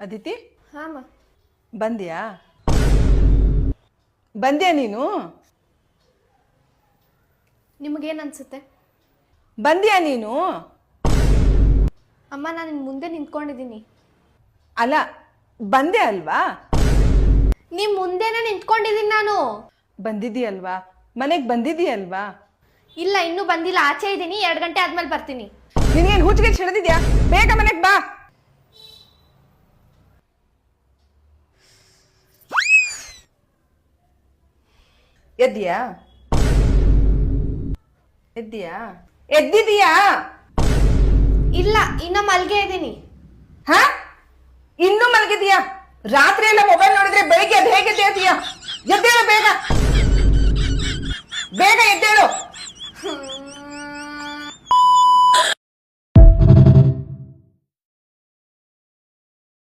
ಅದಿತಿ ಹಾಮ ಬಂದ್ಯಾ ಬಂದ್ಯಾ ನೀನು ನಿಮಗೇನು ಅನ್ಸುತ್ತೆ? ಬಂದ್ಯಾ ನೀನು? ಅಮ್ಮ ನಾನು ನಿನ್ನ ಮುಂದೆ ನಿಂತ್ಕೊಂಡಿದ್ದೀನಿ. ಅಲ್ಲ ಬಂದೆ ಅಲ್ವಾ? ನಿಮ್ಮ ಮುಂದೆನೇ ನಿಂತ್ಕೊಂಡಿದ್ದೀನಿ ನಾನು. ಬಂದಿದ್ದೀಯಲ್ವಾ? ಮನೆಗೆ ಬಂದಿದ್ದೀಯಲ್ವಾ? ಇಲ್ಲ ಇನ್ನೂ ಬಂದಿಲ್ಲ, ಆಚೆ ಇದ್ದೀನಿ. 2 ಗಂಟೆ ಆದ್ಮೇಲೆ ಬರ್ತೀನಿ. ನಿನಗೇನು ಹುಚ್ಚಿಗೆ ಹಿಡಿದಿದ್ಯಾ? ಬೇಗ ಮನೆಗೆ ಬಾ. ಎದ್ದಿಯಾ? ಎದ್ದಿಯಾ? ಎದ್ದಿದೀಯಾ? ಇಲ್ಲ ಇನ್ನ ಮಲ್ಗೆ ಇದ್ದೀನಿ. ಹಾ ಇನ್ನೂ ಮಲಗಿದೀಯಾ? ರಾತ್ರಿ ಎಲ್ಲ ಮೊಬೈಲ್ ನೋಡಿದ್ರೆ ಬೆಳಿಗ್ಗೆ ಅದು ಹೇಗೆ ಎದ್ದೇಳ್ತೀಯ? ಎದ್ದೇಳು ಬೇಗ, ಬೇಗ ಎದ್ದೇಳು.